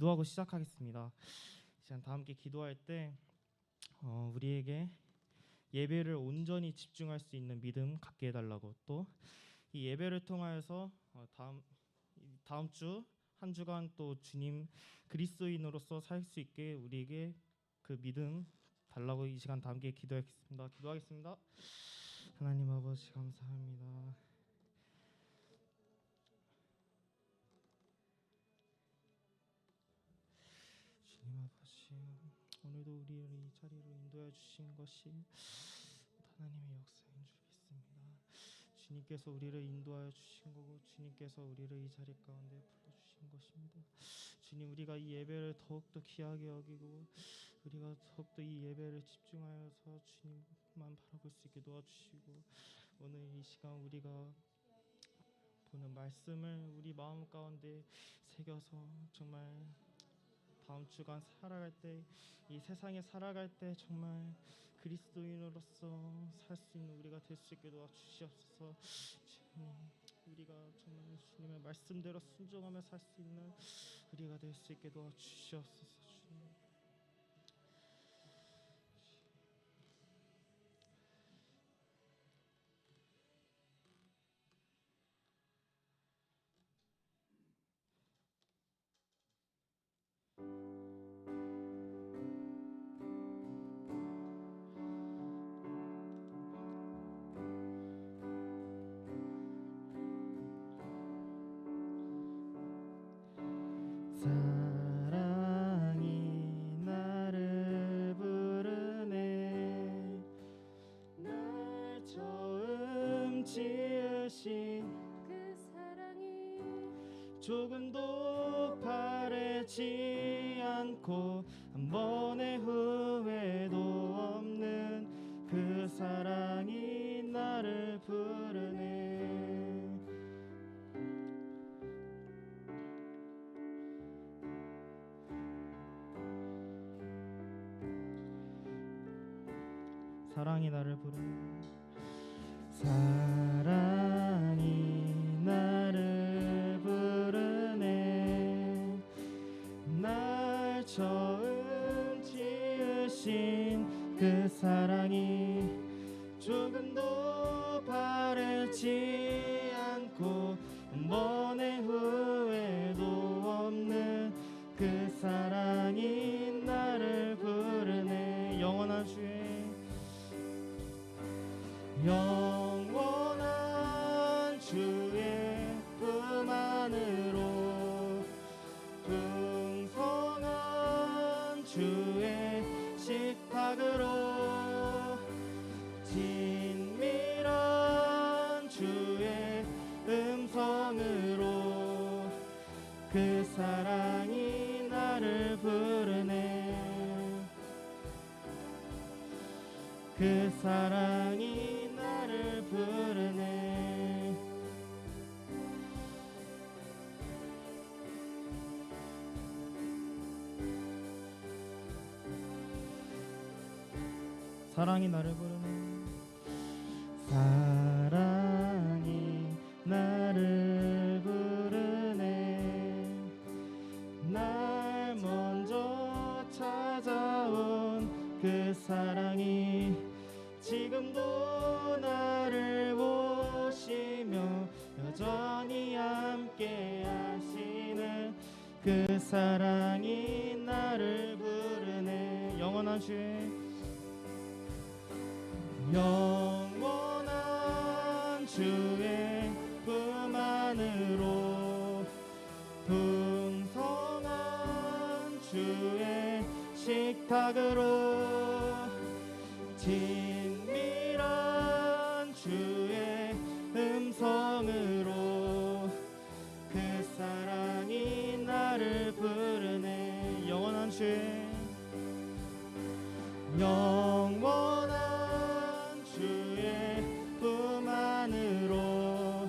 기도하고 시작하겠습니다. 시간 다 함께 기도할 때 우리에게 예배를 온전히 집중할 수 있는 믿음 갖게 해달라고, 또 이 예배를 통하여서 다음 주 한 주간 또 주님 그리스도인으로서 살 수 있게 우리에게 그 믿음 달라고 이 시간 다 함께 기도하겠습니다. 하나님 아버지 감사합니다. 주님 아버지, 오늘도 우리를 이 자리로 인도해 주신 것이 하나님의 역사인 줄 믿습니다. 주님께서 우리를 인도하여 주신 거고, 주님께서 우리를 이 자리 가운데 불러주신 것입니다. 주님, 우리가 이 예배를 더욱더 귀하게 여기고 우리가 더욱더 이 예배를 집중하여서 주님만 바라볼 수 있게 도와주시고, 오늘 이 시간 우리가 보는 말씀을 우리 마음 가운데 새겨서 정말 다음 주간 살아갈 때, 이 세상에 살아갈 때 정말 그리스도인으로서 살 수 있는 우리가 될 수 있게 도와주시옵소서. 주님, 우리가 정말 주님의 말씀대로 순종하며 살 수 있는 우리가 될 수 있게 도와주시옵소서. 주님, 사랑이 나를 부르네, 날 처음 지으신 그 사랑이 조금도 바래지 않고 한 번의 후회도 없는 그 사랑이 나를 부르네. 사랑이 나를 부르네, 사랑이 나를 부르네, 날 처음 지으신 그 사랑이 조금도 바래지 않고 한 번의 후회도 없는 그 사랑이 나를 부르네. 영원한 주의 품 안으로, 풍성한 주의 식탁으로, 진밀한 주의 음성으로 그 사랑이 나를 부르네, 그 사랑이 나를 부르네. 사랑이 나를 부르네, 사랑이 나를 부르네, 날 먼저 찾아온 그 사랑이 지금도 나를 보시며 여전히 함께 하시는 그 사랑이 나를 부르네. 영원한 주의 품 안으로, 풍성한 주의 식탁으로, 진밀한 주의 음성으로 그 사랑이 나를 부르네. 영원한 주의 품 안으로,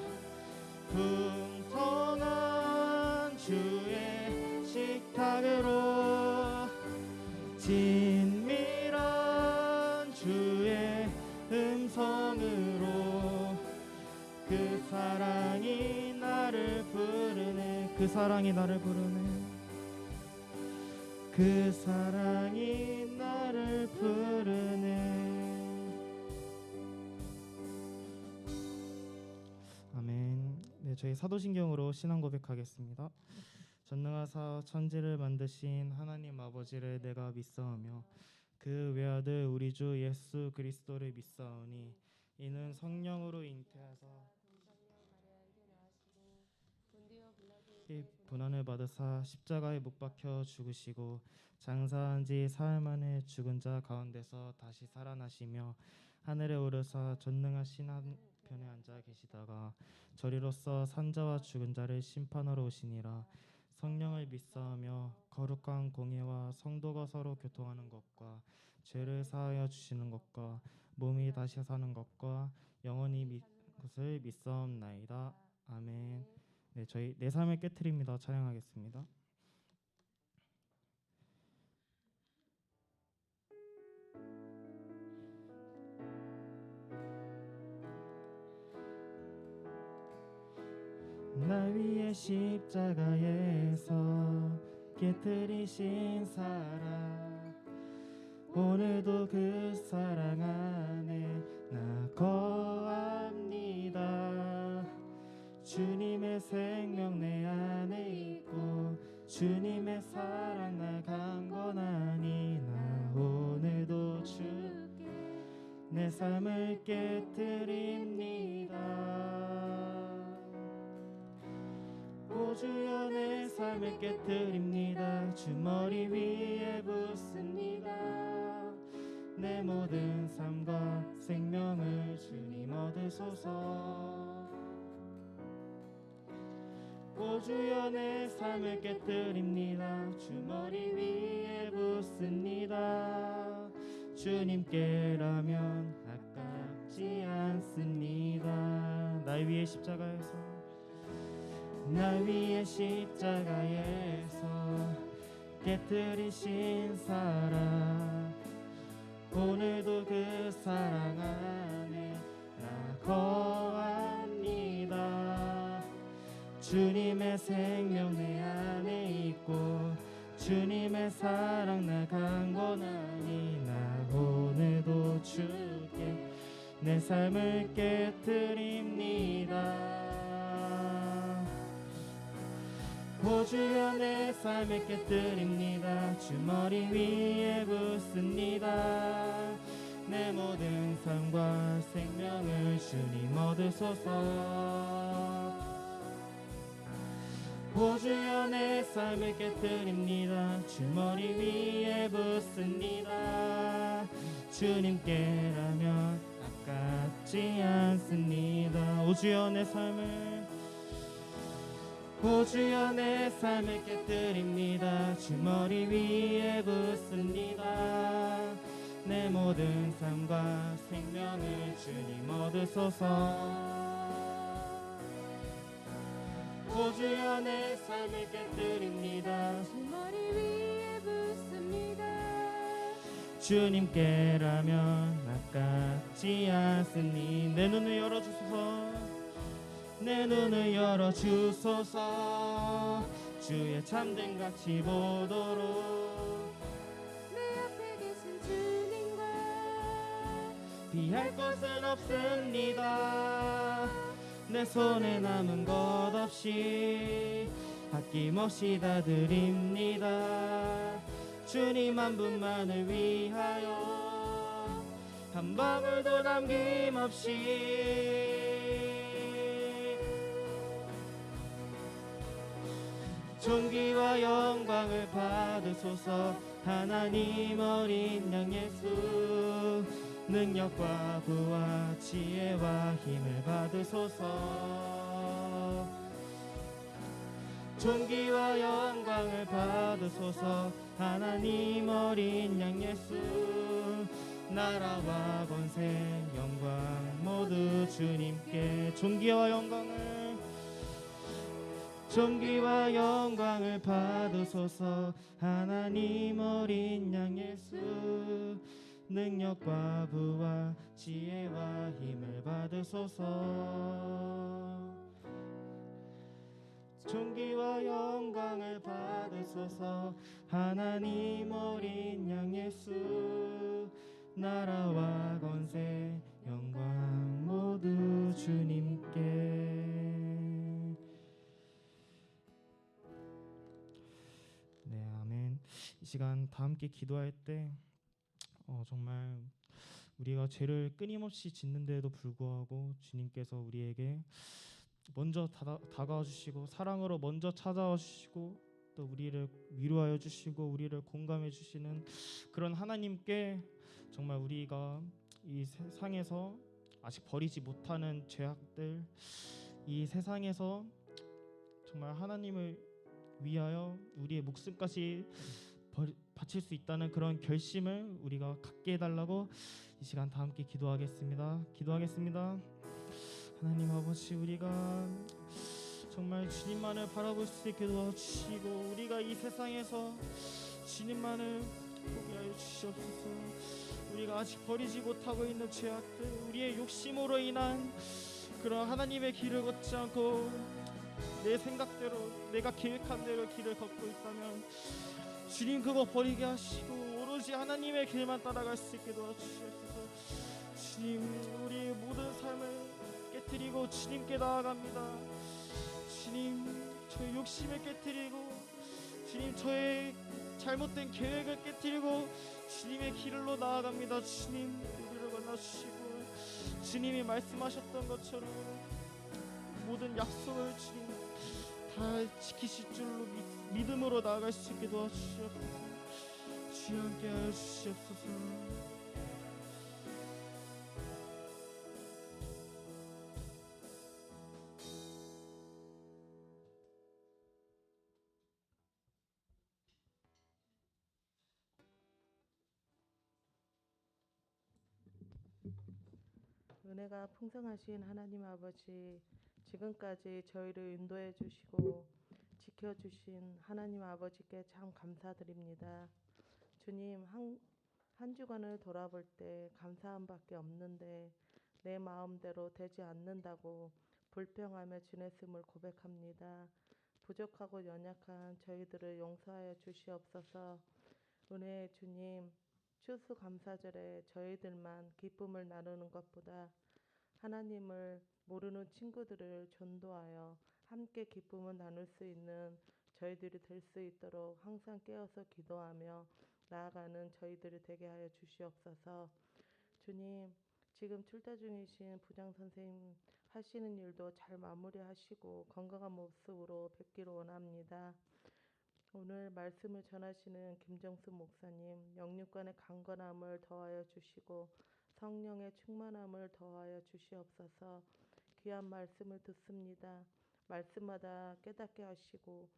풍성한 주의 식탁으로, 진밀한 주의 음성으로 그 사랑이 나를 부르네, 그 사랑이 나를 부르네. 그 사랑이 나를 부르네. 아멘. 네, 저희 사도신경으로 신앙 고백하겠습니다. 전능하사 천지를 만드신 하나님 아버지를 내가 믿사오며 그 외아들 우리 주 예수 그리스도를 믿사오니 이는 성령으로 잉태하사 고난을 받으사 십자가에 못 박혀 죽으시고 장사한 지 사흘 만에 죽은 자 가운데서 다시 살아나시며 하늘에 오르사 전능하신 한편에 앉아 계시다가 저리로서 산자와 죽은 자를 심판하러 오시니라. 성령을 믿사오며 거룩한 공예와 성도가 서로 교통하는 것과 죄를 사하여 주시는 것과 몸이 다시 사는 것과 영원히 것을 믿사옵나이다. 아멘. 네, 저희 내 삶을 깨트립니다. 찬양하겠습니다. 날 위해 십자가에서 깨뜨리신 사랑, 오늘도 그 사랑 안에 나 거합니다. 주님의 생명 내 안에 있고 주님의 사랑 날 강건하니 나 오늘도 주께 내 삶을 깨뜨립니다. 오 주여 내 삶을 깨뜨립니다. 주 머리 위에 붓습니다. 내 모든 삶과 생명을 주님 얻으소서. 오 주여 내 삶을 깨뜨립니다. 주 머리 위에 붓습니다. 주님께라면 아깝지 않습니다. 날 위해 십자가에서 날 위해 십자가에서 깨뜨리신 사랑, 오늘도 그 사랑 안에 나 거합니다. 주님의 생명 내 안에 있고 주님의 사랑 날 강건하니 나 오늘도 주께 내 삶을 깨뜨립니다. 오 주여 내 삶을 깨뜨립니다. 주 머리 위에 붓습니다. 내 모든 삶과 생명을 주님 얻으소서. 오 주여 내 삶을 깨뜨립니다. 주 머리 위에 붓습니다. 주님께라면 아깝지 않습니다. 오 주여 내 삶을 오 주여 내 삶을 깨뜨립니다. 주 머리 위에 붓습니다. 내 모든 삶과 생명을 주님 얻으소서. 오 주여 내 삶을 깨뜨립니다. 주 머리 위에 붓습니다. 주님께라면 아깝지 않으니 내 눈을 열어주소서. 내 눈을 열어주소서. 주의 참된 가치 보도록 내 앞에 계신 주님과 피할 것은 없습니다. 내 손에 남은 것 없이 아낌없이 다 드립니다. 주님 한 분만을 위하여 한 방울도 남김없이 존귀와 영광을 받으소서. 하나님 어린 양 예수 능력과 부와 지혜와 힘을 받으소서. 존귀와 영광을 받으소서. 하나님 어린 양 예수 나라와 권세 영광 모두 주님께 존귀와 영광을 받으소서. 하나님 어린 양 예수 능력과 부와 지혜와 힘을 받으소서. 존귀와 영광을 받으소서. 하나님 어린 양 예수, 나라와 권세 영광 모두 주님께. 네, 아멘. 이 시간 다 함께 기도할 때 정말 우리가 죄를 끊임없이 짓는데도 불구하고 주님께서 우리에게 먼저 다가와 주시고 사랑으로 먼저 찾아와 주시고 또 우리를 위로하여 주시고 우리를 공감해 주시는 그런 하나님께 정말 우리가 이 세상에서 아직 버리지 못하는 죄악들, 이 세상에서 정말 하나님을 위하여 우리의 목숨까지 바칠 수 있다는 그런 결심을 우리가 갖게 해달라고 이 시간 다 함께 기도하겠습니다. 하나님 아버지, 우리가 정말 주님만을 바라볼 수 있게 도와주시고 우리가 이 세상에서 주님만을 보게 하여 주시옵소서. 우리가 아직 버리지 못하고 있는 죄악들, 우리의 욕심으로 인한 그런 하나님의 길을 걷지 않고 내 생각대로 내가 계획한 대로 길을 걷고 있다면 주님 그거 버리게 하시고 오로지 하나님의 길만 따라갈 수 있게 도와주시옵소서. 주님, 우리의 모든 삶을 깨뜨리고 주님께 나아갑니다. 주님, 저의 욕심을 깨뜨리고 주님, 저의 잘못된 계획을 깨뜨리고 주님의 길로 나아갑니다. 주님, 우리를 만나주시고 주님이 말씀하셨던 것처럼 모든 약속을 주님 다 지키실 줄로 믿음으로 나아갈 수 있게 도와주시옵소서. 주여 함께하여 주시옵소서. 은혜가 풍성하신 하나님 아버지, 지금까지 저희를 인도해 주시고 지켜주신 하나님 아버지께 참 감사드립니다. 주님, 한 주간을 돌아볼 때 감사함밖에 없는데 내 마음대로 되지 않는다고 불평하며 지냈음을 고백합니다. 부족하고 연약한 저희들을 용서하여 주시옵소서. 은혜의 주님, 추수감사절에 저희들만 기쁨을 나누는 것보다 하나님을 모르는 친구들을 전도하여 함께 기쁨을 나눌 수 있는 저희들이 될 수 있도록 항상 깨어서 기도하며 나아가는 저희들이 되게 하여 주시옵소서. 주님, 지금 출타 중이신 부장 선생님 하시는 일도 잘 마무리하시고 건강한 모습으로 뵙기를 원합니다. 오늘 말씀을 전하시는 김정수 목사님, 영육간의 강건함을 더하여 주시고 성령의 충만함을 더하여 주시옵소서. 귀한 말씀을 듣습니다. 말씀마다 깨닫게 하시고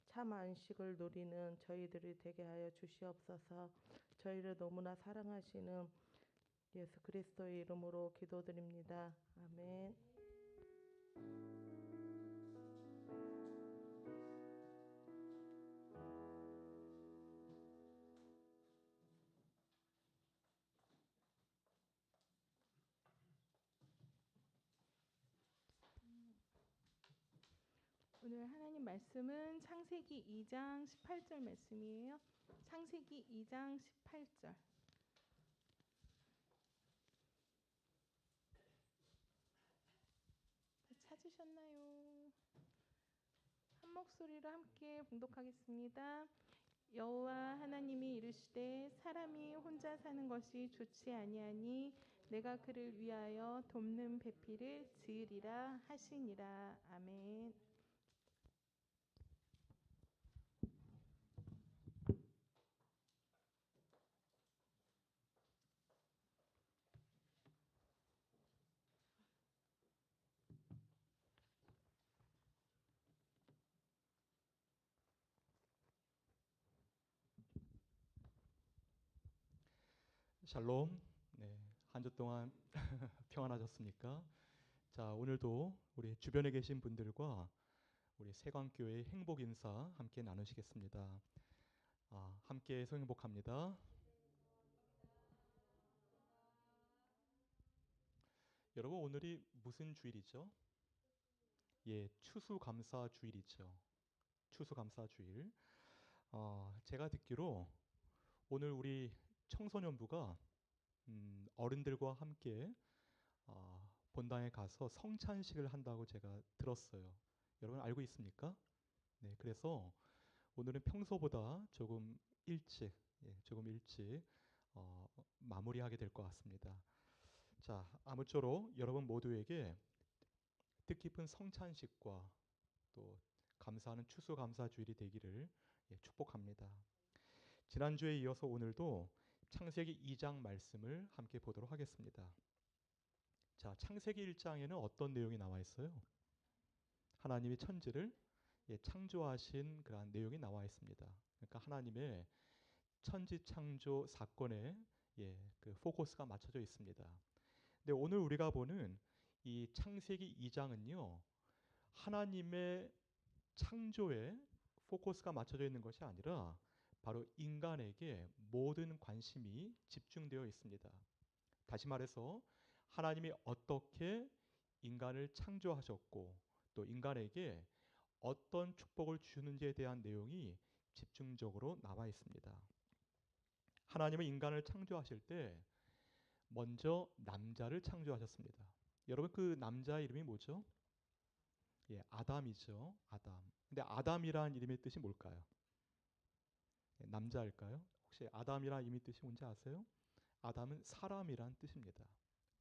참 안식을 누리는 저희들이 되게 하여 주시옵소서. 저희를 너무나 사랑하시는 예수 그리스도의 이름으로 기도드립니다. 아멘. 오늘 하나님 말씀은 창세기 2장 18절 말씀이에요. 창세기 2장 18절. 찾으셨나요? 한 목소리로 함께 봉독하겠습니다. 여호와 하나님이 이르시되 사람이 혼자 사는 것이 좋지 아니하니 내가 그를 위하여 돕는 배필을 지으리라 하시니라. 아멘. 샬롬. 네, 한 주 동안 평안하셨습니까? 자, 오늘도 우리 주변에 계신 분들과 우리 세광교회 행복 인사 함께 나누시겠습니다. 함께 해서 행복합니다. 여러분, 오늘이 무슨 주일이죠? 추수감사주일이죠. 추수감사주일. 제가 듣기로 오늘 우리 청소년부가 어른들과 함께 본당에 가서 성찬식을 한다고 제가 들었어요. 여러분 알고 있습니까? 네, 그래서 오늘은 평소보다 조금 일찍 마무리하게 될 것 같습니다. 자, 아무쪼록 여러분 모두에게 뜻깊은 성찬식과 또 감사하는 추수감사주일이 되기를 축복합니다. 지난주에 이어서 오늘도 창세기 2장 말씀을 함께 보도록 하겠습니다. 자, 창세기 1장에는 어떤 내용이 나와 있어요? 하나님이 천지를 창조하신 그러한 내용이 나와 있습니다. 그러니까 하나님의 천지 창조 사건에 그 포커스가 맞춰져 있습니다. 근데 오늘 우리가 보는 이 창세기 2장은요, 하나님의 창조에 포커스가 맞춰져 있는 것이 아니라 바로 인간에게 모든 관심이 집중되어 있습니다. 다시 말해서 하나님이 어떻게 인간을 창조하셨고 또 인간에게 어떤 축복을 주는지에 대한 내용이 집중적으로 나와 있습니다. 하나님은 인간을 창조하실 때 먼저 남자를 창조하셨습니다. 여러분 그 남자의 이름이 뭐죠? 아담이죠. 아담. 근데 아담이란 이름의 뜻이 뭘까요? 남자일까요? 혹시 아담이란 이름의 뜻이 뭔지 아세요? 아담은 사람이란 뜻입니다.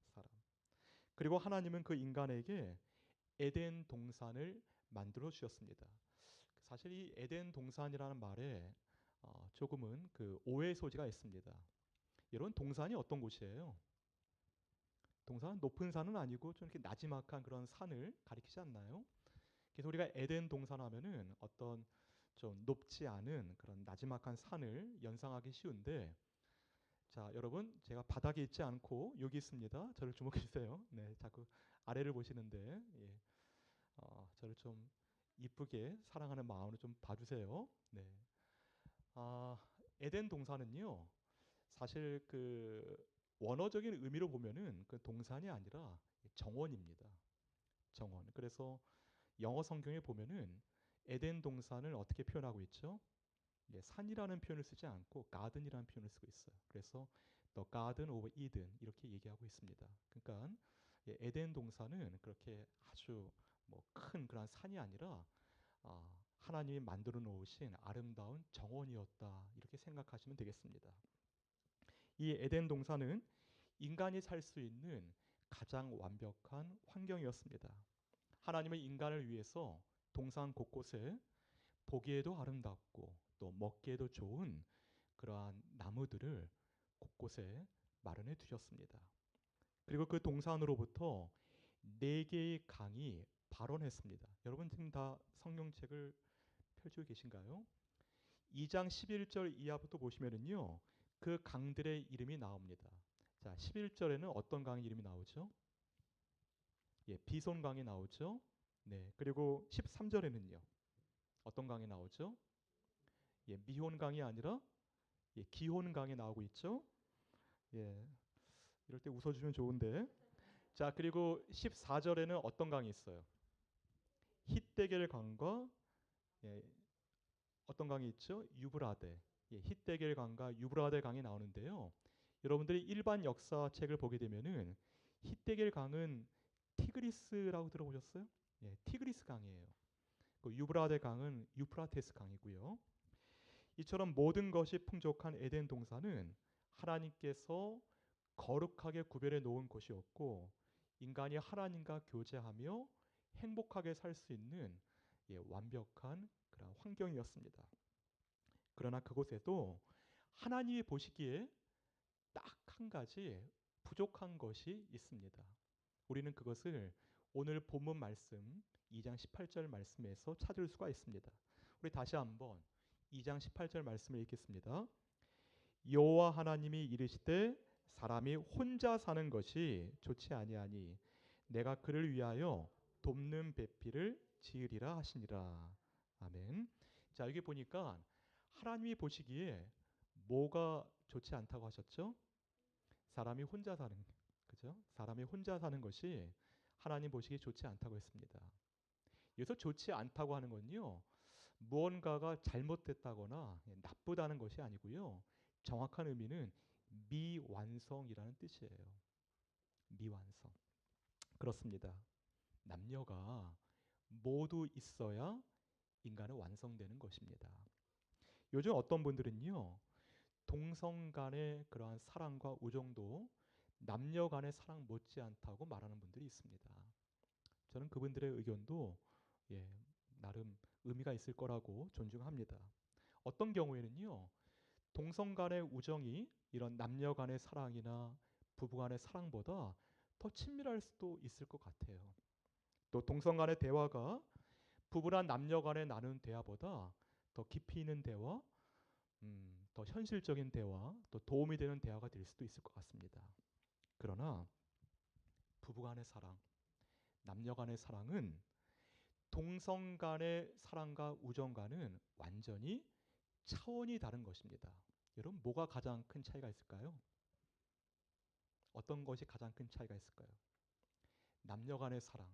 사람. 그리고 하나님은 그 인간에게 에덴 동산을 만들어 주셨습니다. 사실 이 에덴 동산이라는 말에 조금은 그 오해 소지가 있습니다. 여러분 동산이 어떤 곳이에요? 동산은 높은 산은 아니고 좀 이렇게 나지막한 그런 산을 가리키지 않나요? 그래서 우리가 에덴 동산 하면은 어떤 좀 높지 않은 그런 나지막한 산을 연상하기 쉬운데, 자 여러분 제가 바닥에 있지 않고 여기 있습니다. 저를 주목해 주세요. 네, 자꾸 아래를 보시는데 저를 좀 이쁘게 사랑하는 마음으로 좀 봐주세요. 네, 에덴 동산은요 사실 그 원어적인 의미로 보면은 그 동산이 아니라 정원입니다. 정원. 그래서 영어 성경에 보면은 에덴 동산을 어떻게 표현하고 있죠? 산이라는 표현을 쓰지 않고 garden이라는 표현을 쓰고 있어요. 그래서 the garden of Eden 이렇게 얘기하고 있습니다. 그러니까 에덴 동산은 그렇게 아주 뭐 큰 그런 산이 아니라 하나님이 만들어 놓으신 아름다운 정원이었다 이렇게 생각하시면 되겠습니다. 이 에덴 동산은 인간이 살 수 있는 가장 완벽한 환경이었습니다. 하나님은 인간을 위해서 동산 곳곳에 보기에도 아름답고 또 먹기에도 좋은 그러한 나무들을 곳곳에 마련해 두셨습니다. 그리고 그 동산으로부터 4개의 강이 발원했습니다. 여러분 지금 다 성경책을 펼치고 계신가요? 2장 11절 이하부터 보시면은요. 그 강들의 이름이 나옵니다. 자, 11절에는 어떤 강의 이름이 나오죠? 비손 강이 나오죠. 네. 그리고 13절에는요. 어떤 강이 나오죠? 미혼 강이 아니라 기혼 강이 나오고 있죠. 이럴 때 웃어주면 좋은데. 자, 그리고 14절에는 어떤 강이 있어요? 힛데겔 강과 어떤 강이 있죠? 유브라데. 힛데겔 강과 유브라데 강이 나오는데요. 여러분들이 일반 역사책을 보게 되면은 힛데겔 강은 티그리스라고 들어보셨어요? 티그리스 강이에요. 그 유브라데 강은 유프라테스 강이고요. 이처럼 모든 것이 풍족한 에덴 동산은 하나님께서 거룩하게 구별해 놓은 곳이었고 인간이 하나님과 교제하며 행복하게 살 수 있는 완벽한 그런 환경이었습니다. 그러나 그곳에도 하나님이 보시기에 딱 한 가지 부족한 것이 있습니다. 우리는 그것을 오늘 본문 말씀 2장 18절 말씀에서 찾을 수가 있습니다. 우리 다시 한번 2장 18절 말씀을 읽겠습니다. 여호와 하나님이 이르시되 사람이 혼자 사는 것이 좋지 아니하니 내가 그를 위하여 돕는 배필을 지으리라 하시니라. 아멘. 자, 여기 보니까 하나님이 보시기에 뭐가 좋지 않다고 하셨죠? 사람이 혼자 사는, 그죠? 사람이 혼자 사는 것이 하나님 보시기에 좋지 않다고 했습니다. 여기서 좋지 않다고 하는 건요. 무언가가 잘못됐다거나 나쁘다는 것이 아니고요. 정확한 의미는 미완성이라는 뜻이에요. 미완성. 그렇습니다. 남녀가 모두 있어야 인간은 완성되는 것입니다. 요즘 어떤 분들은요. 동성 간의 그러한 사랑과 우정도 남녀 간의 사랑 못지않다고 말하는 분들이 있습니다. 저는 그분들의 의견도 나름 의미가 있을 거라고 존중합니다. 어떤 경우에는요. 동성 간의 우정이 이런 남녀 간의 사랑이나 부부 간의 사랑보다 더 친밀할 수도 있을 것 같아요. 또 동성 간의 대화가 부부란 남녀 간에 나눈 대화보다 더 깊이 있는 대화, 더 현실적인 대화, 또 도움이 되는 대화가 될 수도 있을 것 같습니다. 그러나 부부 간의 사랑, 남녀 간의 사랑은 동성 간의 사랑과 우정과는 완전히 차원이 다른 것입니다. 여러분, 뭐가 가장 큰 차이가 있을까요? 어떤 것이 가장 큰 차이가 있을까요? 남녀 간의 사랑,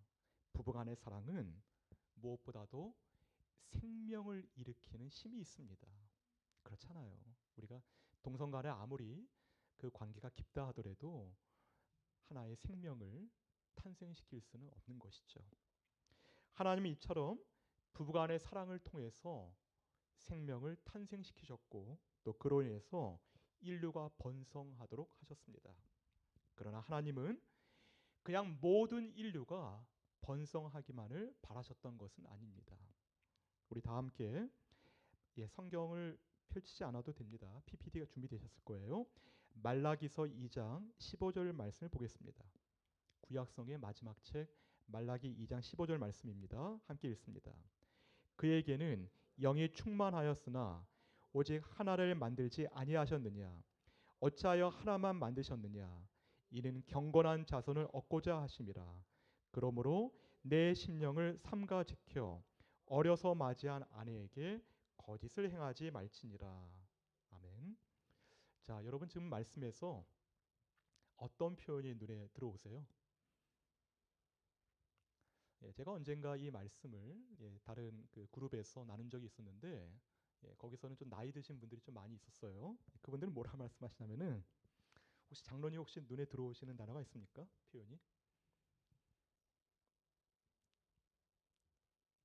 부부 간의 사랑은 무엇보다도 생명을 일으키는 힘이 있습니다. 그렇잖아요. 우리가 동성 간에 아무리 그 관계가 깊다 하더라도 하나의 생명을 탄생시킬 수는 없는 것이죠. 하나님이 이처럼 부부 간의 사랑을 통해서 생명을 탄생시키셨고 또 그로 인해서 인류가 번성하도록 하셨습니다. 그러나 하나님은 그냥 모든 인류가 번성하기만을 바라셨던 것은 아닙니다. 우리 다 함께 성경을 펼치지 않아도 됩니다. PPT가 준비되셨을 거예요. 말라기서 2장 15절 말씀을 보겠습니다. 구약성의 마지막 책 말라기 2장 15절 말씀입니다. 함께 읽습니다. 그에게는 영이 충만하였으나 오직 하나를 만들지 아니하셨느냐? 어찌하여 하나만 만드셨느냐? 이는 경건한 자손을 얻고자 하심이라. 그러므로 내 심령을 삼가 지켜 어려서 맞이한 아내에게 거짓을 행하지 말지니라. 아멘. 자, 여러분 지금 말씀에서 어떤 표현이 눈에 들어오세요? 제가 언젠가 이 말씀을 다른 그 그룹에서 나눈 적이 있었는데 거기서는 좀 나이 드신 분들이 좀 많이 있었어요. 그분들은 뭐라 말씀하시냐면은 혹시 장로님 혹시 눈에 들어오시는 단어가 있습니까? 표현이?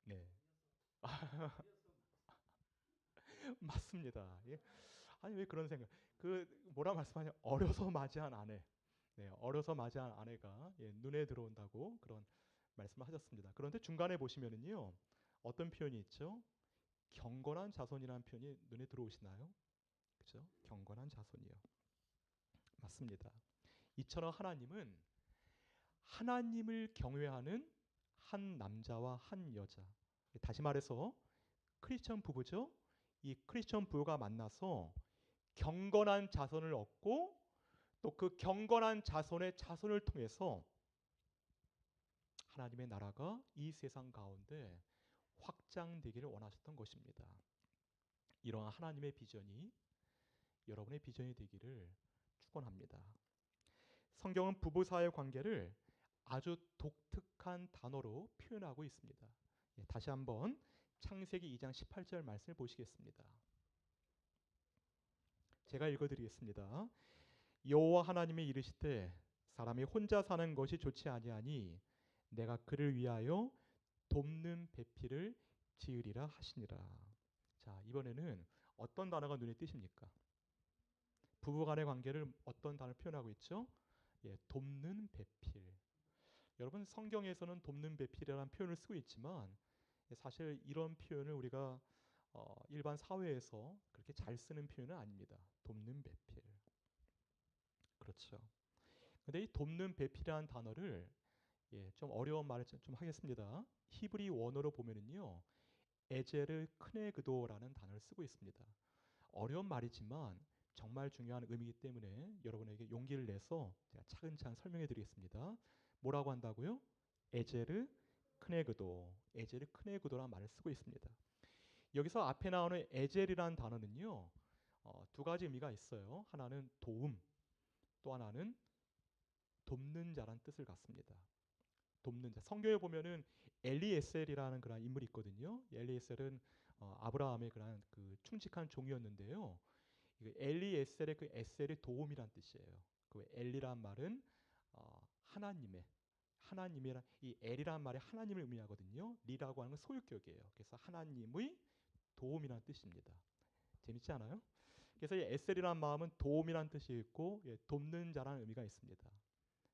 네. 맞습니다. 아니 왜 그런 생각? 그 뭐라 말씀하냐? 어려서 맞이한 아내. 네, 어려서 맞이한 아내가 눈에 들어온다고 그런 말씀을 하셨습니다. 그런데 중간에 보시면은요. 어떤 표현이 있죠? 경건한 자손이라는 표현이 눈에 들어오시나요? 그죠? 경건한 자손이요. 맞습니다. 이처럼 하나님은 하나님을 경외하는 한 남자와 한 여자. 다시 말해서 크리스천 부부죠. 이 크리스천 부부가 만나서 경건한 자손을 얻고 또 그 경건한 자손의 자손을 통해서 하나님의 나라가 이 세상 가운데 확장되기를 원하셨던 것입니다. 이러한 하나님의 비전이 여러분의 비전이 되기를 축원합니다. 성경은 부부 사이의 관계를 아주 독특한 단어로 표현하고 있습니다. 다시 한번 창세기 2장 18절 말씀을 보시겠습니다. 제가 읽어드리겠습니다. 여호와 하나님이 이르시되 사람이 혼자 사는 것이 좋지 아니하니 내가 그를 위하여 돕는 배필을 지으리라 하시니라. 자, 이번에는 어떤 단어가 눈에 띄십니까? 부부간의 관계를 어떤 단어를 표현하고 있죠? 돕는 배필. 여러분 성경에서는 돕는 배필이라는 표현을 쓰고 있지만 사실 이런 표현을 우리가 일반 사회에서 그렇게 잘 쓰는 표현은 아닙니다. 돕는 배필. 그렇죠. 근데 이 돕는 배필이라는 단어를 좀 어려운 말을 좀 하겠습니다. 히브리 원어로 보면은요. 에제르 크네그도라는 단어를 쓰고 있습니다. 어려운 말이지만 정말 중요한 의미이기 때문에 여러분에게 용기를 내서 제가 차근차근 설명해 드리겠습니다. 뭐라고 한다고요? 에제르 크네그도, 에제르 크네그도라는 말을 쓰고 있습니다. 여기서 앞에 나오는 에젤이라는 단어는요. 두 가지 의미가 있어요. 하나는 도움, 또 하나는 돕는 자란 뜻을 갖습니다. 돕는 자. 성경에 보면은 엘리에셀이라는 그런 인물이 있거든요. 엘리에셀은 아브라함의 그런 그 충직한 종이었는데요. 엘리에셀의 그 에셀이 도움이란 뜻이에요. 그 엘리란 말은 하나님이란 이 엘이란 말이 하나님을 의미하거든요. 리라고 하는 건 소유격이에요. 그래서 하나님의 도움이란 뜻입니다. 재밌지 않아요? 그래서 이 에셀이란 마음은 도움이란 뜻이 있고 돕는 자라는 의미가 있습니다.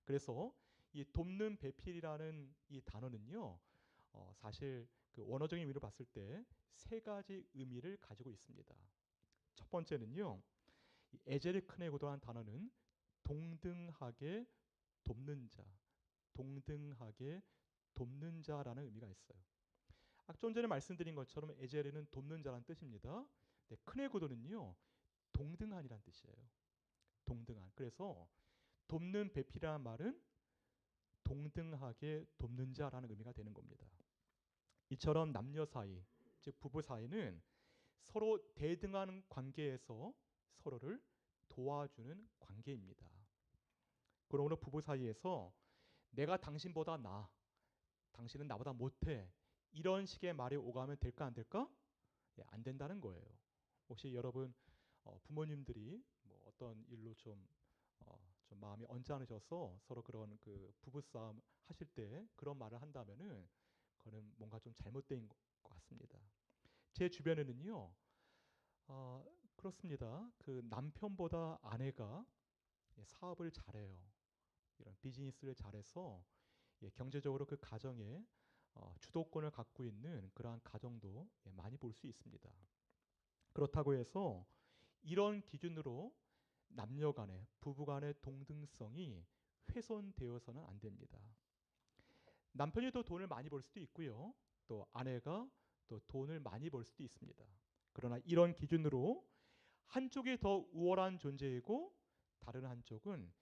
그래서 이 돕는 배필이라는 이 단어는요, 사실 그 원어적인 의미로 봤을 때 세 가지 의미를 가지고 있습니다. 첫 번째는요, 이 에제르 크네고도라는 단어는 동등하게 돕는 자, 동등하게 돕는 자라는 의미가 있어요. 좀 전에 말씀드린 것처럼 에제르는 돕는 자라는 뜻입니다. 네, 크네고도는요, 동등한이란 뜻이에요. 동등한. 그래서 돕는 배필이라는 말은 동등하게 돕는 자라는 의미가 되는 겁니다. 이처럼 남녀 사이, 즉 부부 사이는 서로 대등한 관계에서 서로를 도와주는 관계입니다. 그러므로 부부 사이에서 내가 당신보다 나아, 당신은 나보다 못해, 이런 식의 말이 오가면 될까 안 될까? 안 된다는 거예요. 혹시 여러분 부모님들이 뭐 어떤 일로 좀 마음이 언짢으셔서 서로 그런 그 부부싸움 하실 때 그런 말을 한다면은 그거는 뭔가 좀 잘못된 것 같습니다. 제 주변에는요, 그렇습니다. 그 남편보다 아내가 사업을 잘해요. 이런 비즈니스를 잘해서 경제적으로 그 가정에 주도권을 갖고 있는 그러한 가정도 많이 볼 수 있습니다. 그렇다고 해서 이런 기준으로 남녀 간의 부부 간의 동등성이 훼손되어서는 안 됩니다. 남편이 더 돈을 많이 벌 수도 있고요. 또 아내가 또 돈을 많이 벌 수도 있습니다. 그러나 이런 기준으로 한쪽이 더 우월한 존재이고 다른 한쪽은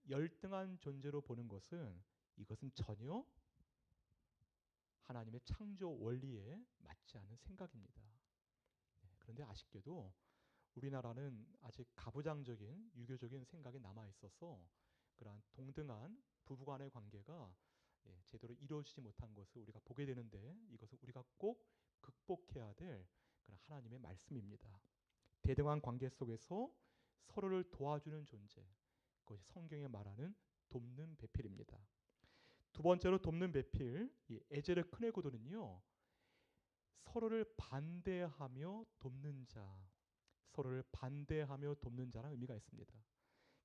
열등한 존재로 보는 것은 이것은 전혀 하나님의 창조 원리에 맞지 않은 생각입니다. 그런데 아쉽게도 우리나라는 아직 가부장적인 유교적인 생각이 남아 있어서 그러한 동등한 부부간의 관계가 제대로 이루어지지 못한 것을 우리가 보게 되는데 이것을 우리가 꼭 극복해야 될 그런 하나님의 말씀입니다. 대등한 관계 속에서 서로를 도와주는 존재, 그것이 성경에 말하는 돕는 배필입니다. 두 번째로 돕는 배필, 이 에제르 크네고도는요, 서로를 반대하며 돕는 자, 서로를 반대하며 돕는 자라는 의미가 있습니다.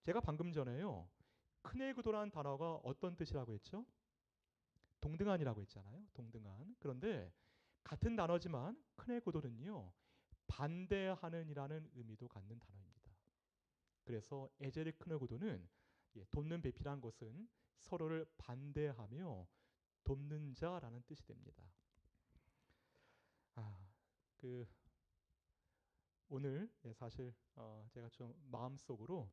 제가 방금 전에요, 크네고도라는 단어가 어떤 뜻이라고 했죠? 동등한이라고 했잖아요. 동등한. 그런데 같은 단어지만 크네고도는요, 반대하는이라는 의미도 갖는 단어입니다. 그래서 에제르 크네고도는 돕는 배필한 것은 서로를 반대하며 돕는 자라는 뜻이 됩니다. 그 오늘 사실 제가 좀 마음속으로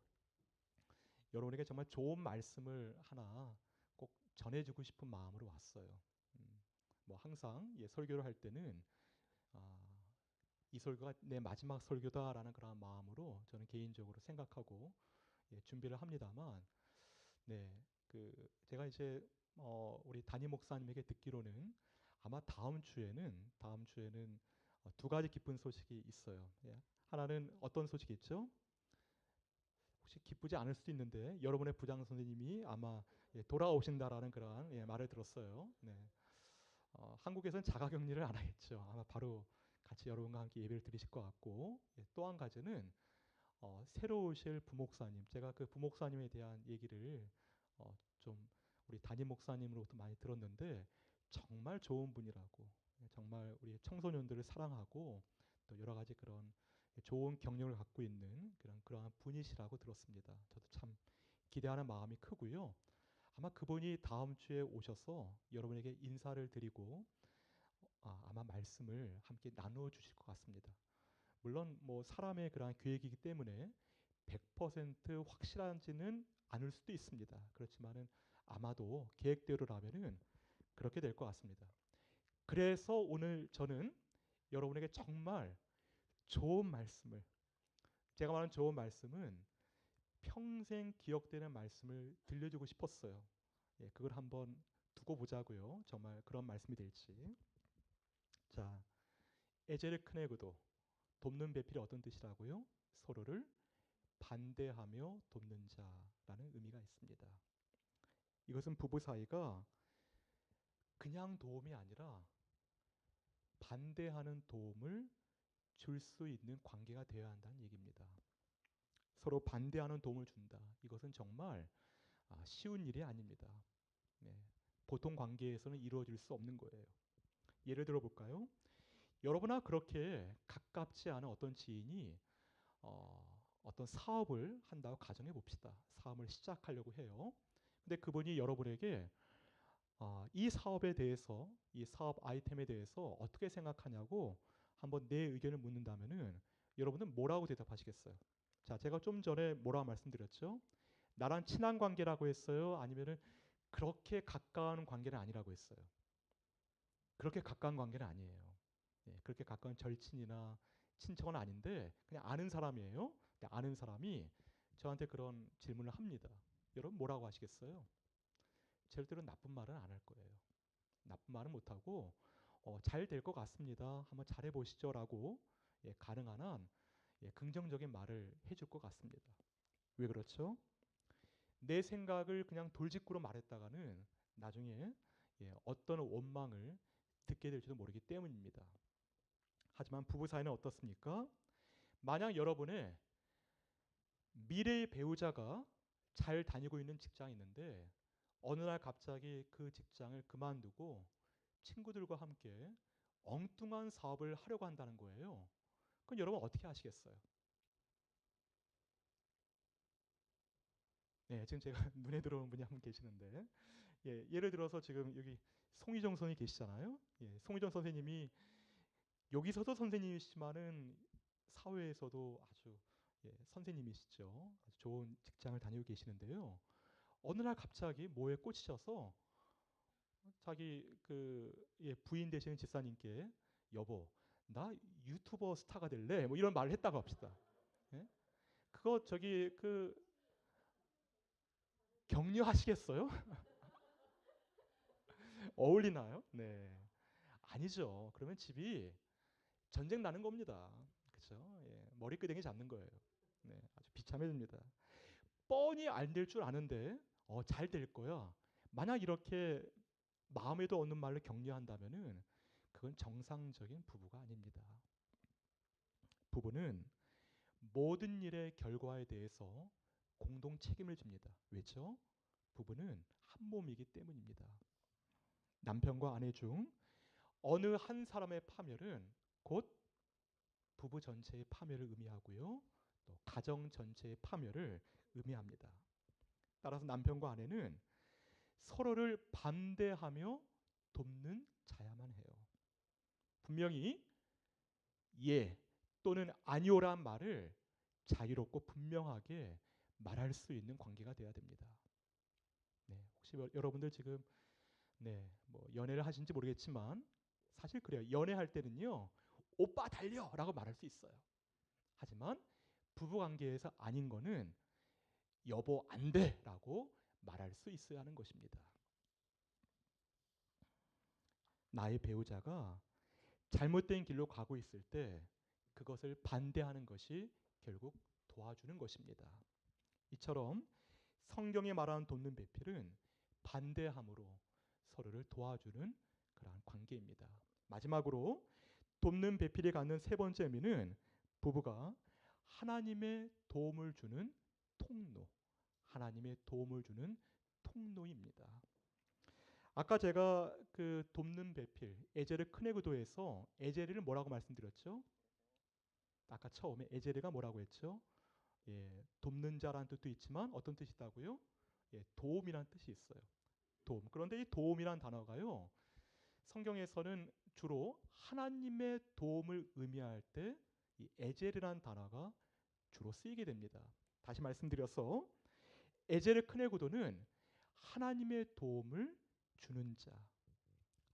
여러분에게 정말 좋은 말씀을 하나 꼭 전해주고 싶은 마음으로 왔어요. 뭐 항상 설교를 할 때는 이 설교가 내 마지막 설교다라는 그런 마음으로 저는 개인적으로 생각하고 준비를 합니다만, 그 제가 이제 우리 담임 목사님에게 듣기로는 아마 다음 주에는 두 가지 기쁜 소식이 있어요. 하나는 어떤 소식이 있죠? 혹시 기쁘지 않을 수도 있는데 여러분의 부장 선생님이 아마 돌아오신다라는 그런 말을 들었어요. 한국에서는 자가격리를 안 하겠죠. 아마 바로 같이 여러분과 함께 예배를 드리실 것 같고, 또 한 가지는 새로 오실 부목사님, 제가 그 부목사님에 대한 얘기를 좀 우리 담임 목사님으로부터 많이 들었는데 정말 좋은 분이라고, 정말 우리 청소년들을 사랑하고 또 여러 가지 그런 좋은 경력을 갖고 있는 그러한 분이시라고 들었습니다. 저도 참 기대하는 마음이 크고요. 아마 그분이 다음 주에 오셔서 여러분에게 인사를 드리고 아마 말씀을 함께 나누어 주실 것 같습니다. 물론 뭐 사람의 그러한 계획이기 때문에 100% 확실하지는 않을 수도 있습니다. 그렇지만은 아마도 계획대로라면은 그렇게 될 것 같습니다. 그래서 오늘 저는 여러분에게 정말 좋은 말씀을, 제가 말하는 좋은 말씀은 평생 기억되는 말씀을 들려주고 싶었어요. 그걸 한번 두고 보자고요. 정말 그런 말씀이 될지. 자, 에제르 크네그도 돕는 배필이 어떤 뜻이라고요? 서로를 반대하며 돕는 자라는 의미가 있습니다. 이것은 부부 사이가 그냥 도움이 아니라 반대하는 도움을 줄 수 있는 관계가 되어야 한다는 얘기입니다. 서로 반대하는 도움을 준다. 이것은 정말 쉬운 일이 아닙니다. 네. 보통 관계에서는 이루어질 수 없는 거예요. 예를 들어 볼까요? 여러분과 그렇게 가깝지 않은 어떤 지인이 어떤 사업을 한다고 가정해 봅시다. 사업을 시작하려고 해요. 근데 그분이 여러분에게 이 사업에 대해서, 이 사업 아이템에 대해서 어떻게 생각하냐고 한번 내 의견을 묻는다면은 여러분은 뭐라고 대답하시겠어요? 자, 제가 좀 전에 뭐라고 말씀드렸죠? 나랑 친한 관계라고 했어요? 아니면은 그렇게 가까운 관계는 아니라고 했어요? 그렇게 가까운 관계는 아니에요. 예, 그렇게 가까운 절친이나 친척은 아닌데 그냥 아는 사람이에요. 근데 아는 사람이 저한테 그런 질문을 합니다. 여러분 뭐라고 하시겠어요? 절대로 나쁜 말은 안 할 거예요. 나쁜 말은 못하고 잘 될 것 같습니다. 한번 잘해보시죠라고 가능한 한 긍정적인 말을 해줄 것 같습니다. 왜 그렇죠? 내 생각을 그냥 돌직구로 말했다가는 나중에 어떤 원망을 듣게 될지도 모르기 때문입니다. 하지만 부부 사이는 어떻습니까? 만약 여러분의 미래의 배우자가 잘 다니고 있는 직장이 있는데 어느 날 갑자기 그 직장을 그만두고 친구들과 함께 엉뚱한 사업을 하려고 한다는 거예요. 그럼 여러분 어떻게 하시겠어요? 네, 지금 제가 눈에 들어오는 분이 한 분 계시는데 예를 들어서 지금 여기 송희정 선생님이 계시잖아요. 송희정 선생님이 여기서도 선생님이시지만은 사회에서도 아주 선생님이시죠. 아주 좋은 직장을 다니고 계시는데요. 어느 날 갑자기 뭐에 꽂히셔서 자기 부인 되시는 집사님께 여보 나 유튜버 스타가 될래 뭐 이런 말을 했다고 합시다. 예? 그거 저기 격려하시겠어요? 어울리나요? 네. 아니죠. 그러면 집이 전쟁 나는 겁니다. 그렇죠? 머리끄댕이 잡는 거예요. 네, 아주 비참해집니다. 뻔히 안 될 줄 아는데 잘 될 거야. 만약 이렇게 마음에도 없는 말로 격려한다면은 그건 정상적인 부부가 아닙니다. 부부는 모든 일의 결과에 대해서 공동 책임을 집니다. 왜죠? 부부는 한 몸이기 때문입니다. 남편과 아내 중 어느 한 사람의 파멸은 곧 부부 전체의 파멸을 의미하고요. 또 가정 전체의 파멸을 의미합니다. 따라서 남편과 아내는 서로를 반대하며 돕는 자야만 해요. 분명히 예 또는 아니오란 말을 자유롭고 분명하게 말할 수 있는 관계가 되어야 됩니다. 네, 혹시 여러분들 지금 뭐 연애를 하신지 모르겠지만 사실 그래요. 연애할 때는요. 오빠 달려라고 말할 수 있어요. 하지만 부부 관계에서 아닌 거는 여보 안 돼라고 말할 수 있어야 하는 것입니다. 나의 배우자가 잘못된 길로 가고 있을 때 그것을 반대하는 것이 결국 도와주는 것입니다. 이처럼 성경에 말하는 돕는 배필은 반대함으로 서로를 도와주는 그러한 관계입니다. 마지막으로 돕는 배필이 갖는 세 번째 의미는 부부가 하나님의 도움을 주는 통로, 하나님의 도움을 주는 통로입니다. 아까 제가 돕는 배필 에제르 크네그도에서 에제르를 뭐라고 말씀드렸죠? 아까 처음에 에제르가 뭐라고 했죠? 돕는 자라는 뜻도 있지만 어떤 뜻이 있다고요? 도움이라는 뜻이 있어요. 도움. 그런데 이 도움이란 단어가요. 성경에서는 주로 하나님의 도움을 의미할 때 이 에제르란 단어가 주로 쓰이게 됩니다. 다시 말씀드려서 에제르 크네고도는 하나님의 도움을 주는 자,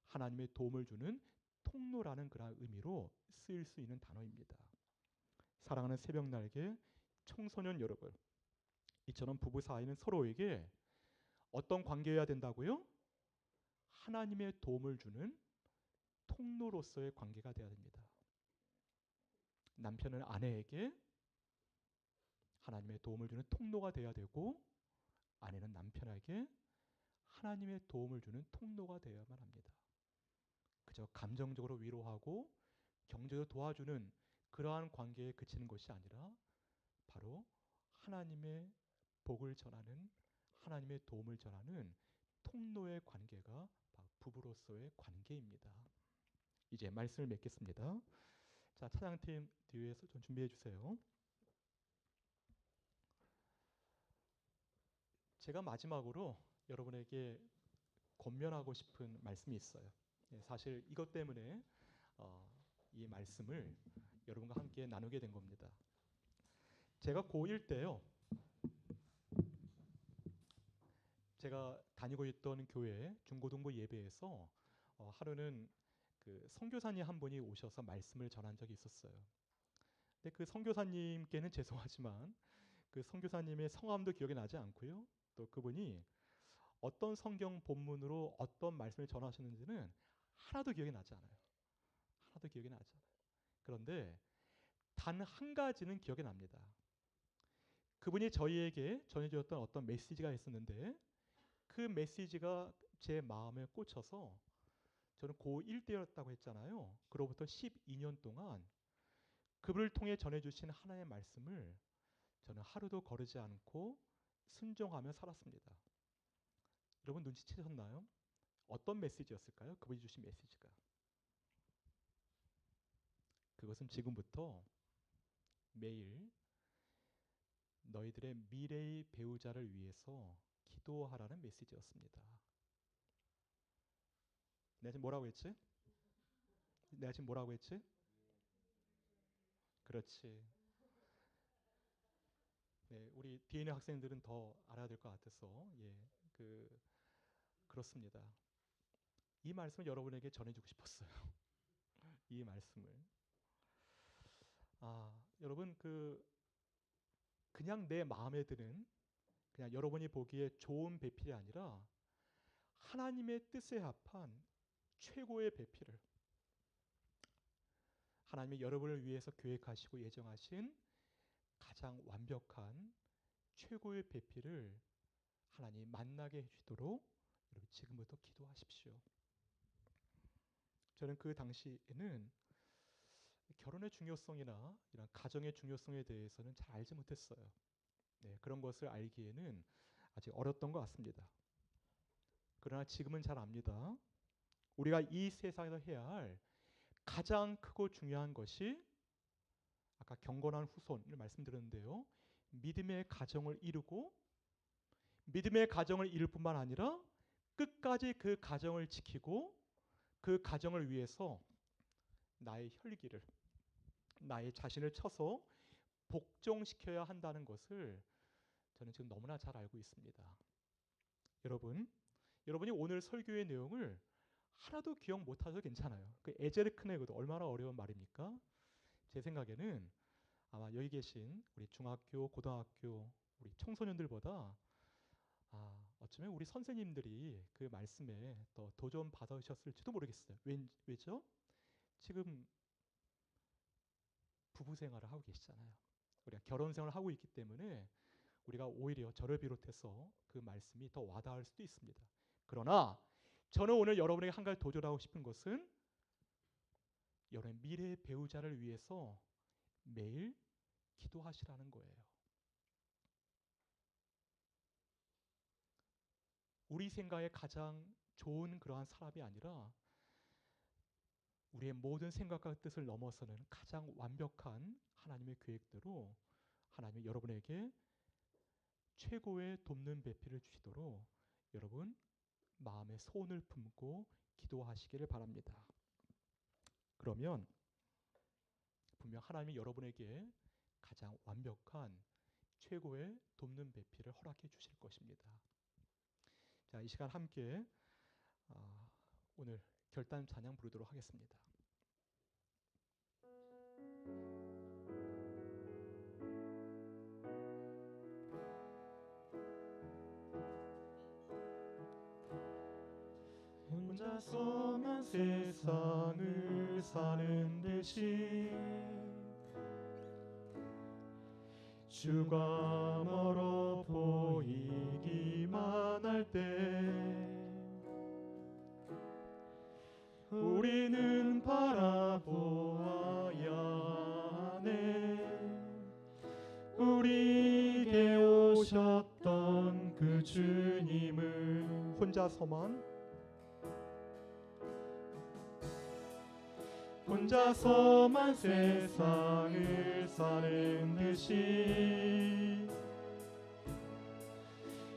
하나님의 도움을 주는 통로라는 그런 의미로 쓰일 수 있는 단어입니다. 사랑하는 새벽 날개 청소년 여러분, 이처럼 부부 사이는 서로에게 어떤 관계여야 된다고요? 하나님의 도움을 주는 통로로서의 관계가 되어야 됩니다. 남편은 아내에게 하나님의 도움을 주는 통로가 되어야 되고, 아내는 남편에게 하나님의 도움을 주는 통로가 되어야만 합니다. 그저 감정적으로 위로하고 경제적으로 도와주는 그러한 관계에 그치는 것이 아니라 바로 하나님의 복을 전하는, 하나님의 도움을 전하는 통로의 관계가 바로 부부로서의 관계입니다. 이제 말씀을 맺겠습니다. 자, 찬양팀 뒤에서 좀 준비해 주세요. 제가 마지막으로 여러분에게 권면하고 싶은 말씀이 있어요. 사실 이것 때문에 이 말씀을 여러분과 함께 나누게 된 겁니다. 제가 고1 때요, 제가 다니고 있던 교회 중고등부 예배에서 하루는 그 선교사님 한 분이 오셔서 말씀을 전한 적이 있었어요. 근데 그 선교사님께는 죄송하지만 그 선교사님의 성함도 기억이 나지 않고요, 또 그분이 어떤 성경 본문으로 어떤 말씀을 전하셨는지는 하나도 기억이 나지 않아요. 하나도 기억이 나지 않아요. 그런데 단 한 가지는 기억이 납니다. 그분이 저희에게 전해주었던 어떤 메시지가 있었는데, 그 메시지가 제 마음에 꽂혀서 저는 고1 때였다고 했잖아요. 그로부터 12년 동안 그분을 통해 전해주신 하나님의 말씀을 저는 하루도 거르지 않고 순종하며 살았습니다. 여러분 눈치채셨나요? 어떤 메시지였을까요? 그분이 주신 메시지가. 그것은 지금부터 매일 너희들의 미래의 배우자를 위해서 기도하라는 메시지였습니다. 내가 지금 뭐라고 했지? 내가 지금 뭐라고 했지? 그렇지. 네, 우리 뒤에 있는 학생들은 더 알아야 될 것 같아서 그렇습니다. 이 말씀을 여러분에게 전해주고 싶었어요. 이 말씀을. 여러분 그냥 내 마음에 드는, 그냥 여러분이 보기에 좋은 배필이 아니라 하나님의 뜻에 합한 최고의 배필을, 하나님이 여러분을 위해서 계획하시고 예정하신 가장 완벽한 최고의 배필을 하나님 만나게 해주도록 여러분 지금부터 기도하십시오. 저는 그 당시에는 결혼의 중요성이나 이런 가정의 중요성에 대해서는 잘 알지 못했어요. 네, 그런 것을 알기에는 아직 어렸던 것 같습니다. 그러나 지금은 잘 압니다. 우리가 이 세상에서 해야 할 가장 크고 중요한 것이, 아까 경건한 후손을 말씀드렸는데요, 믿음의 가정을 이루고, 믿음의 가정을 이룰 뿐만 아니라 끝까지 그 가정을 지키고 그 가정을 위해서 나의 혈기를, 나의 자신을 쳐서 복종시켜야 한다는 것을 저는 지금 너무나 잘 알고 있습니다. 여러분이 오늘 설교의 내용을 하나도 기억 못하셔도 괜찮아요. 그 에제르크네그도 얼마나 어려운 말입니까? 제 생각에는 아마 여기 계신 우리 중학교, 고등학교 우리 청소년들보다 어쩌면 우리 선생님들이 그 말씀에 더 도전 받으셨을지도 모르겠어요. 왜죠? 지금 부부 생활을 하고 계시잖아요. 우리가 결혼 생활을 하고 있기 때문에 우리가 오히려 저를 비롯해서 그 말씀이 더 와닿을 수도 있습니다. 그러나 저는 오늘 여러분에게 한 가지 도전하고 싶은 것은 여러분의 미래의 배우자를 위해서 매일 기도하시라는 거예요. 우리 생각에 가장 좋은 그러한 사람이 아니라 우리의 모든 생각과 뜻을 넘어서는 가장 완벽한 하나님의 계획대로 하나님이 여러분에게 최고의 돕는 배필을 주시도록 여러분 마음의 소원을 품고 기도하시기를 바랍니다. 그러면 분명 하나님이 여러분에게 가장 완벽한 최고의 돕는 배필을 허락해 주실 것입니다. 자, 이 시간 함께 오늘 결단 찬양 부르도록 하겠습니다. 혼자서만 세상을 사는 대신 주가 멀어 보이기만 할 때 우리는 바라보아야 하네. 우리에게 오셨던 그 주님을 혼자서만 세상을 사는 듯이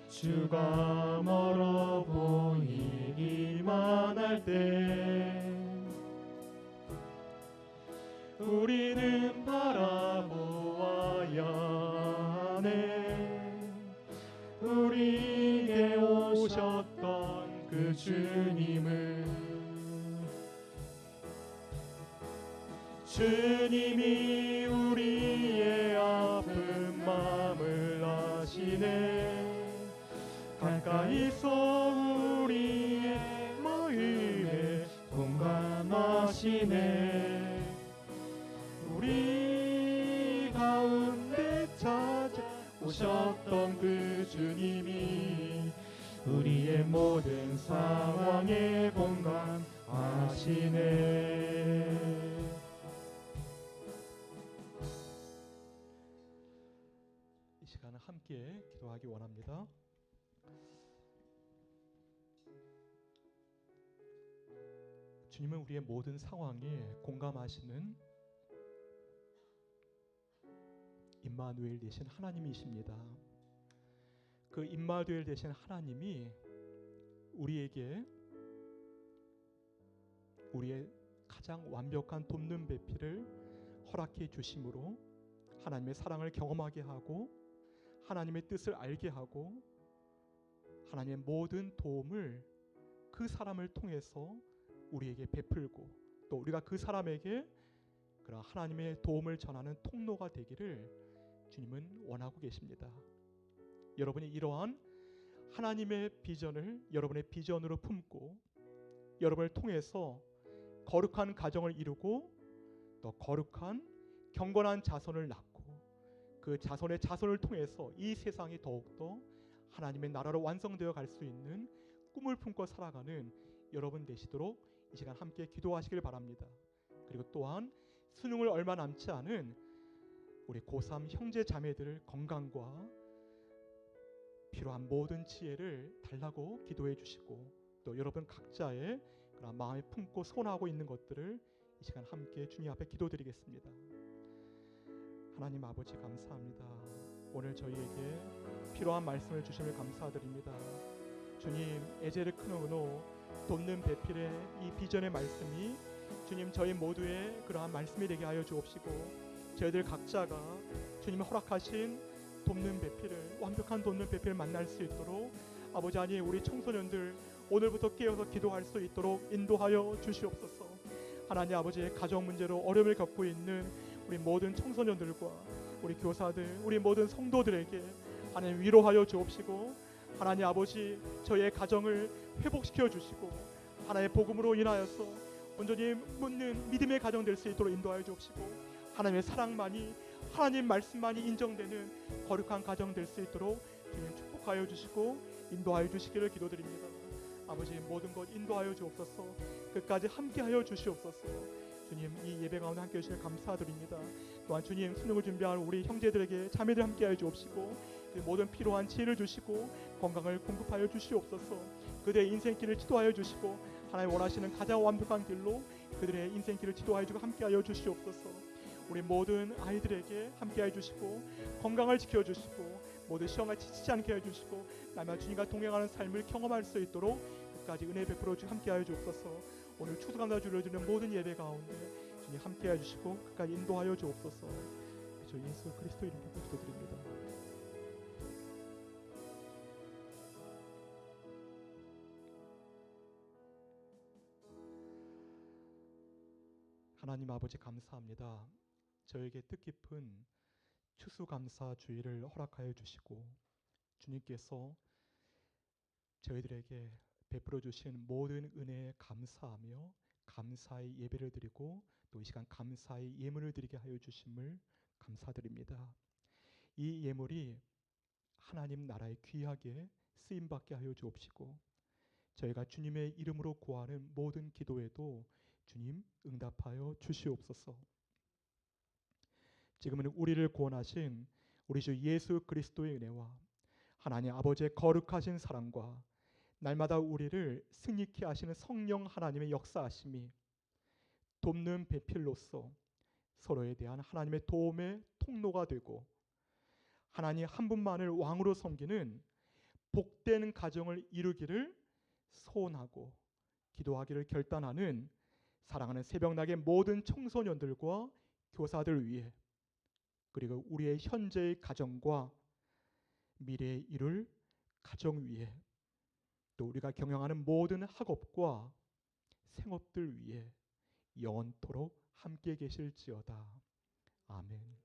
주가 멀어 보이기만 할 때 우리는 바라보아야 하네. 우리에게 오셨던 그 주님을 주님이 우리의 아픈 마음을 아시네. 가까이서 우리의 마음에 공감하시네. 우리 가운데 찾아오셨던 그 주님이 우리의 모든 상황에 공감하시네. 이 시간은 함께 기도하기 원합니다. 주님은 우리의 모든 상황에 공감하시는 임마누엘 되신 하나님이십니다. 그 임마누엘 되신 하나님이 우리에게 우리의 가장 완벽한 돕는 배필을 허락해 주심으로 하나님의 사랑을 경험하게 하고 하나님의 뜻을 알게 하고 하나님의 모든 도움을 그 사람을 통해서 우리에게 베풀고 또 우리가 그 사람에게 그런 하나님의 도움을 전하는 통로가 되기를 주님은 원하고 계십니다. 여러분이 이러한 하나님의 비전을 여러분의 비전으로 품고 여러분을 통해서 거룩한 가정을 이루고 또 거룩한 경건한 자손을 낳고 그 자손의 자손을 통해서 이 세상이 더욱더 하나님의 나라로 완성되어 갈 수 있는 꿈을 품고 살아가는 여러분 되시도록 이 시간 함께 기도하시길 바랍니다. 그리고 또한 수능을 얼마 남지 않은 우리 고3 형제 자매들을 건강과 필요한 모든 지혜를 달라고 기도해 주시고 또 여러분 각자의 그런 마음에 품고 소원하고 있는 것들을 이 시간 함께 주님 앞에 기도드리겠습니다. 하나님 아버지 감사합니다. 오늘 저희에게 필요한 말씀을 주심을 감사드립니다. 주님 에제르 크노그노 돕는 배필의 이 비전의 말씀이 주님 저희 모두의 그러한 말씀이 되게 하여 주옵시고 저희들 각자가 주님이 허락하신 돕는 배필을 완벽한 돕는 배필을 만날 수 있도록 아버지 아니 우리 청소년들 오늘부터 깨어서 기도할 수 있도록 인도하여 주시옵소서. 하나님 아버지의 가정 문제로 어려움을 겪고 있는 우리 모든 청소년들과 우리 교사들 우리 모든 성도들에게 하나님 위로하여 주옵시고 하나님 아버지 저희의 가정을 회복시켜 주시고 하나님의 복음으로 인하여서 온전히 묻는 믿음의 가정 될 수 있도록 인도하여 주옵시고 하나님의 사랑만이 하나님 말씀만이 인정되는 거룩한 가정 될 수 있도록 주님 축복하여 주시고 인도하여 주시기를 기도드립니다. 아버지 모든 것 인도하여 주옵소서. 끝까지 함께하여 주시옵소서. 주님 이 예배 가운데 함께해 주시니 감사드립니다. 또한 주님 수능을 준비하는 우리 형제들에게 자매들 함께하여 주옵시고 모든 필요한 지혜를 주시고 건강을 공급하여 주시옵소서. 그들의 인생길을 지도하여 주시고 하나님 원하시는 가장 완벽한 길로 그들의 인생길을 지도하여 주고 함께하여 주시옵소서. 우리 모든 아이들에게 함께하여 주시고 건강을 지켜주시고 모든 시험에 지치지 않게 해주시고 날마다 주님과 동행하는 삶을 경험할 수 있도록 끝까지 은혜 베풀어 주시고 함께하여 주옵소서. 오늘 추수감사 주를 드리는 모든 예배 가운데 주님 함께하여 주시고 끝까지 인도하여 주옵소서. 주 예수 그리스도 이름으로 기도드립니다. 하나님 아버지 감사합니다. 저에게 뜻깊은 추수감사 주일을 허락하여 주시고 주님께서 저희들에게 베풀어 주신 모든 은혜에 감사하며 감사의 예배를 드리고 또 이 시간 감사의 예물을 드리게 하여 주심을 감사드립니다. 이 예물이 하나님 나라에 귀하게 쓰임 받게 하여 주옵시고 저희가 주님의 이름으로 구하는 모든 기도에도 주님 응답하여 주시옵소서. 지금은 우리를 구원하신 우리 주 예수 그리스도의 은혜와 하나님 아버지의 거룩하신 사랑과 날마다 우리를 승리케 하시는 성령 하나님의 역사하심이 돕는 배필로서 서로에 대한 하나님의 도움의 통로가 되고 하나님 한 분만을 왕으로 섬기는 복된 가정을 이루기를 소원하고 기도하기를 결단하는 사랑하는 새벽나게 모든 청소년들과 교사들 위해 그리고 우리의 현재의 가정과 미래에 이룰 가정 위에 또 우리가 경영하는 모든 학업과 생업들 위에 영원토록 함께 계실지어다. 아멘.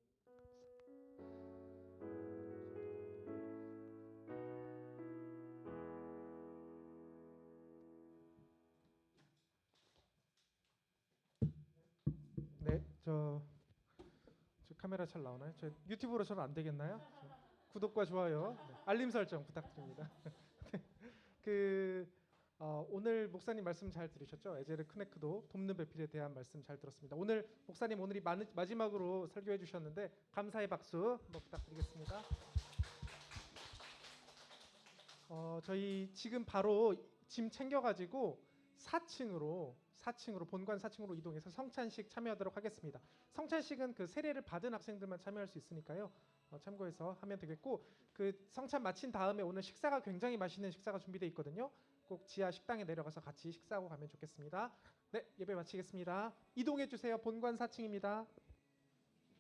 네, 저 카메라 잘 나오나요? 저 유튜브로 저는 안 되겠나요? 구독과 좋아요, 네, 알림 설정 부탁드립니다. 오늘 목사님 말씀 잘 들으셨죠? 에제르 크네크도 돕는 배필에 대한 말씀 잘 들었습니다. 오늘 목사님 오늘이 마지막으로 설교해 주셨는데 감사의 박수 한번 부탁드리겠습니다. 저희 지금 바로 짐 챙겨가지고 4층으로 본관 4층으로 이동해서 성찬식 참여하도록 하겠습니다. 성찬식은 그 세례를 받은 학생들만 참여할 수 있으니까요. 참고해서 하면 되겠고 그 성찬 마친 다음에 오늘 식사가 굉장히 맛있는 식사가 준비되어 있거든요. 꼭 지하 식당에 내려가서 같이 식사하고 가면 좋겠습니다. 네, 예배 마치겠습니다. 이동해 주세요. 본관 4층입니다.